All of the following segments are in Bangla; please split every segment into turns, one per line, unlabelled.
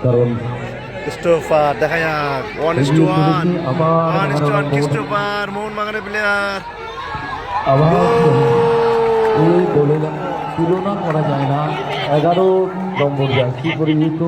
কারণ
ক্রিস্টোফার দেখা যাক 1:1 1:1 ক্রিস্টোফার মোহনবাগানের প্লেয়ার।
আবার এই গোলের তুলনা করা যায় না। 11 নম্বর জার্সি পরিহিত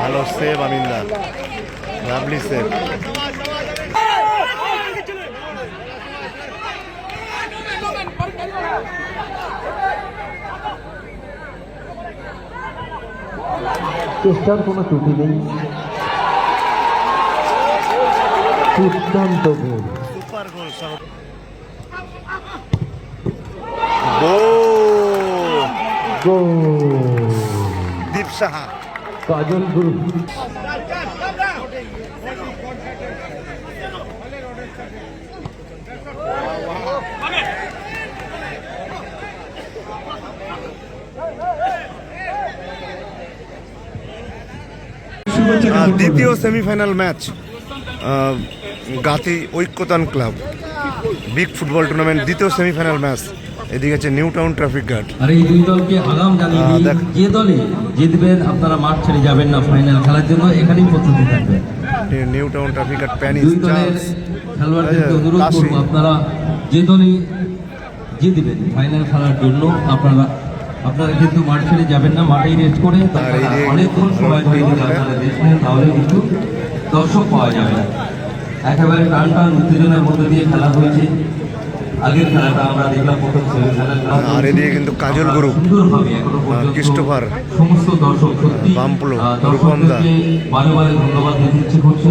ভালো সেভ আমিনদার, লাভলি সেভ।
চেষ্টার কোনো ত্রুটি নেই। দুর্দান্ত গোল,
সুপার গোল, দীপ সাহা,
কাজল গুরু।
দ্বিতীয় সেমিফাইনাল ম্যাচ গাতি ঐক্যতান ক্লাব বিগ ফুটবল টুর্নামেন্ট দ্বিতীয় সেমিফাইনাল ম্যাচ। এদিকে আছে নিউ টাউন ট্রাফিক গার্ড।
আর এই দুই দলকে আগাম জানিয়ে যে দলে জিতবেন আপনারা মাঠ ছেড়ে যাবেন না ফাইনাল খেলার জন্য, এখানেই প্রস্তুতি থাকবেন।
নিউ টাউন ট্রাফিক গার্ড প্যানিস
দুই দলের খেলোয়াড়দেরকে অনুরোধ করবো আপনারা যে দলে জিতবেন ফাইনাল খেলার জন্য আপনারা কিন্তু মাঠ ছেড়ে যাবেন না, মাঠেই রেস্ট করে অনেকক্ষণ সময় ধরে যদি আপনারা রেস্ট নেন তাহলে কিন্তু দর্শক পাওয়া যাবে না। একেবারে টান টান উত্তেজনার মধ্যে দিয়ে খেলা হয়েছে। আগের খেলাটা আমরা দেখলাম প্রথম সেমিফাইনাল,
আর এদিকে কিন্তু কাজল গুরু,
সুন্দরভাবে এখনো পর্যন্ত
ক্রিস্টোফার,
সমস্ত দর্শক সত্যি
বাম্পলো,
দর্শকদেরকে বারে বারে ধন্যবাদ দিতে ইচ্ছে করছে,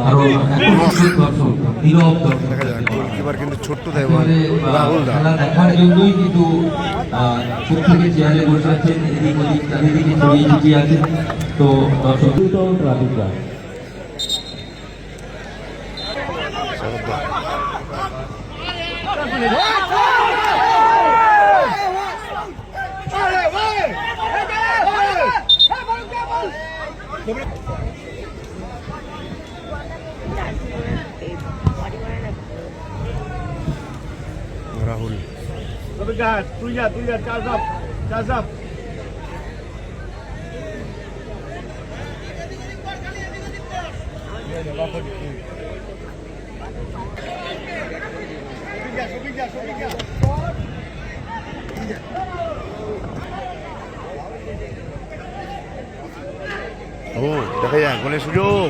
কারণ এত সুন্দর দর্শক, নীরব দর্শক।
দেখা যাক গোলকিপার কিন্তু ছোট্ট দেয়
রাহুল খেলা দেখার জন্যই কিন্তু প্রত্যেকে চেয়ারে বসে আছেন, এদিক ওদিক চারিদিকে ছড়িয়ে ছিটিয়ে আছেন। তো দর্শক
রাহুল,
তুই যা চার্জ আপ।
ও দেখা যাক গোলের সুযোগ।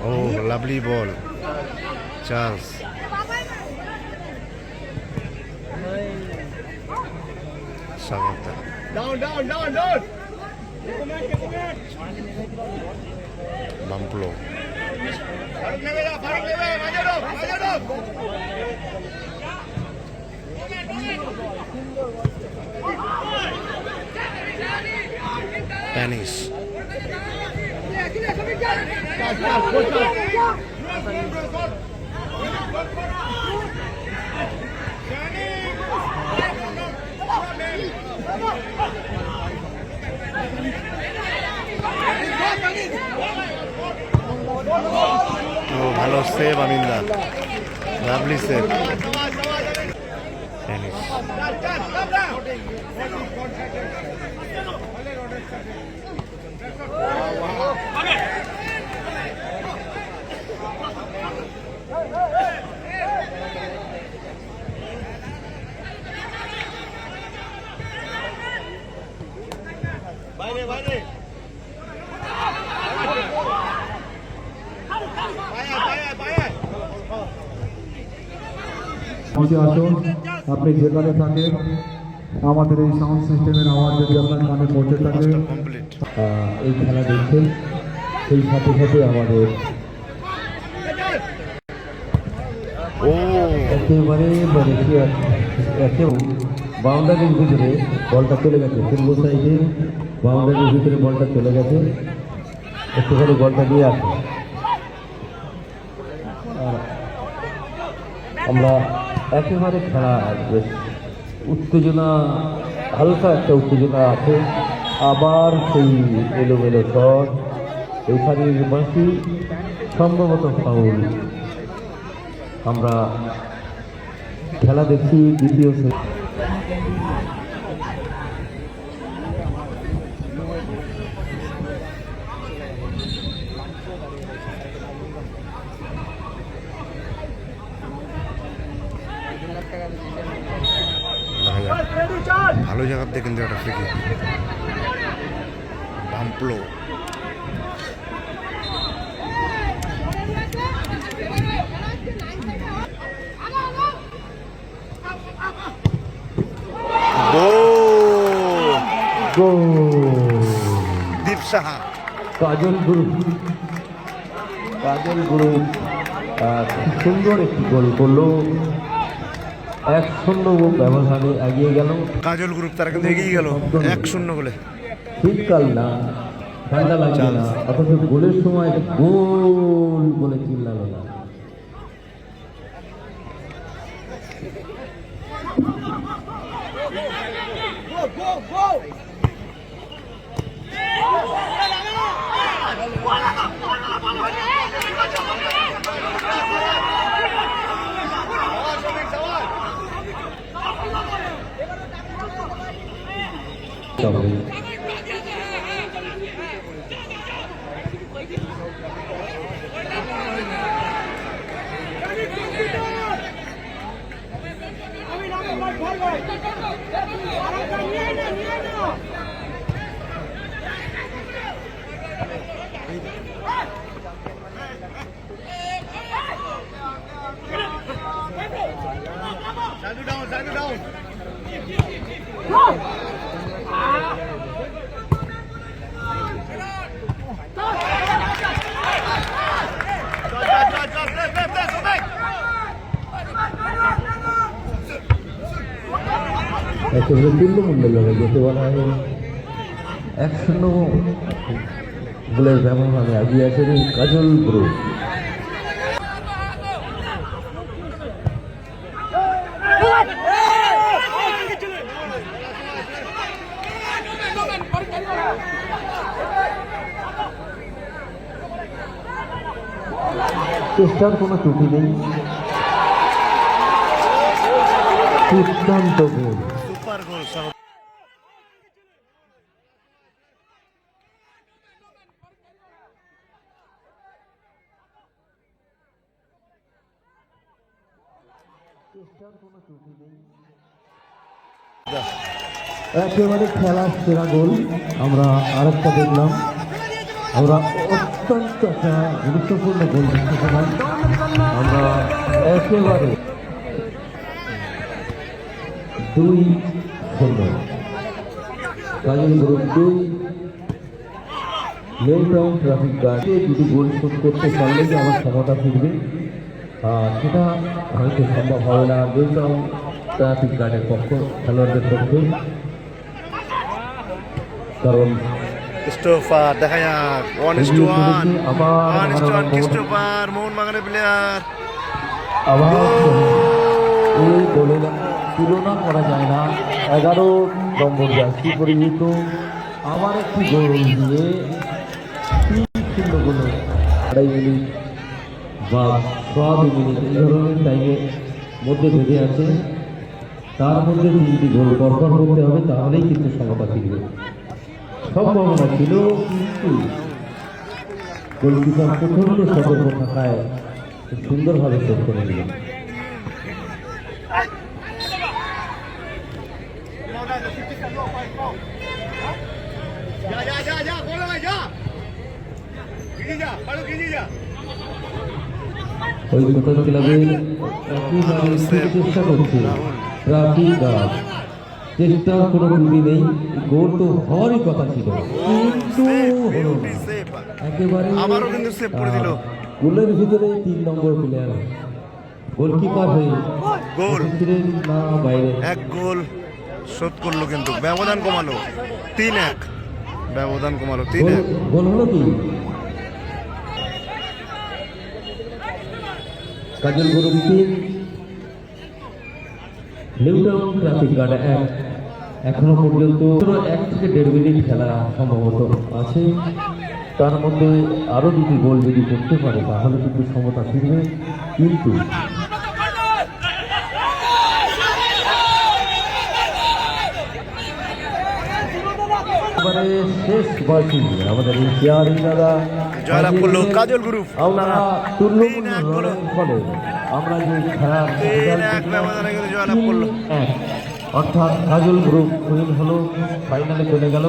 Oh, lovely ball, Charles. Sagata.
Down.
Bamplo. Panis. Oh, ভালো সেভ আমিনদার, লাভলি সেভ। Panis.
বাইরে
আসুন, আপনি যেখানে থাকেন আমাদের এই সাউন্ড সিস্টেমের আওয়াজ যদি আপনার কানে পৌঁছে থাকে, এই খেলা দেখছেন
সেই সাথে সাথে আমাদের
ও
একেবারে মানে কি একে বাউন্ডারির ভিতরে বলটা চলে গেছে, পূর্ব সাইডে বাউন্ডারির ভিতরে বলটা চলে গেছে, একটুখানি বলটা দিয়ে আসে। আর আমরা একেবারে খেলা বেশ উত্তেজনা, হালকা একটা উত্তেজনা আছে। আবার সেই এলোমেলো শট, এইখানের বাঁশি সম্ভবত ফাউল। আমরা খেলা দেখছি দ্বিতীয়
ভালো জায়গাতে কিন্তু একটা ফ্রি কিক বাম্পলো। দীপ সাহা,
কাজল গুরু, সুন্দর একটি গোল করলো, 1-0 ব্যবধানে এগিয়ে গেল।
কাজল গ্রুপ তারা কিন্তু এগিয়ে গেল 1-0 বলে।
শীতকাল না, ঠান্ডা লাগছে না, অথচ গোলের সময় গোল বলে চিল্লালো না।
Stand down.
একেবারে তুল্যমূল্য লড়াই যেতে বলা হয়। 1-0 গোলের ব্যবধানে এগিয়ে আছেন কাজল গ্রুপ। চেষ্টার কোনো ত্রুটি নেই, দুর্দান্ত গোল।
সুপার গোল।
একেবারে খেলার সেরা গোল আমরা আরেকটা দেখলাম। আমরা অত্যন্ত একটা গুরুত্বপূর্ণ গোল দেখতে পেলাম। আমরা একেবারে 2-0 কাজল গ্রুপ 2, মেল টাউন ট্রাফিক গার্ডে দুটি গোল শোধ করতে পারলে যে আমার ক্ষমতা ফিরবে, সেটা হয়তো সম্ভব হবে না মেল টাউন ট্রাফিক গার্ডের খেলোয়াড়দের পক্ষে, কারণ
ক্রিস্টোফার দেখা যাক 1-1 ক্রিস্টোফার মোহনবাগানের প্লেয়ার।
আবার এই গোলের তুলনা করা যায় না। 11 নম্বর জার্সি পরিহিত আবার একটি গোল দিয়ে 3-0 গোলে 2.5 মিনিট বা 2 মিনিট এই ধরনের টাইমের মধ্যে বেঁধে আছে। তার মধ্যে 3টি গোল পরপর করতে হবে, তাহলেই কিন্তু সমতা ফিরবে। সম্ভাবনা ছিল, কিন্তু গোলকিপার প্রচণ্ড সতর্ক থাকায় সুন্দরভাবে শোধ করে নিলেন। ওই কোথাও ক্লাবের চেষ্টা করছে ট্রাফিক গার্ড, চেষ্টার কোনো ত্রুটি নেই। গোল তো হওয়ারই কথা ছিল, কিন্তু হলো না। একেবারে
আবারও কিন্তু সেভ করে দিল।
গোলের ভিতরে 3 নম্বর প্লেয়ার গোলকিপার হয়ে
গোল।
ছিলেন না বাইরে।
1 গোল শোধ করলো, কিন্তু ব্যবধান কমালো 3-1, ব্যবধান কমালো 3-1।
গোল হলো কি? কাজল গ্রুপ 3 নিউটাউন ট্রাফিক গার্ড 1। এখনো পর্যন্ত 1 থেকে 1.5 মিনিট খেলা সম্ভবত আছে। তার মধ্যে আরো 2টি গোল যদি করতে পারে তাহলে কিন্তু সমতা ফিরবে, কিন্তু এবারে শেষ বয়সী আমাদের এই চেয়ারিং দাদা
জয়লাভ করলো কাজল গ্রুপ।
আমরা তুল্যপূর্ণ
3-1 গোলে।
লড়াইয়ের ফলে আমরা যে খেলার
3-1 ব্যবধানে কিন্তু জয়লাভ করলো।
3-1 অর্থাৎ কাজল গ্রুপ উইন হলো, ফাইনালে চলে গেল।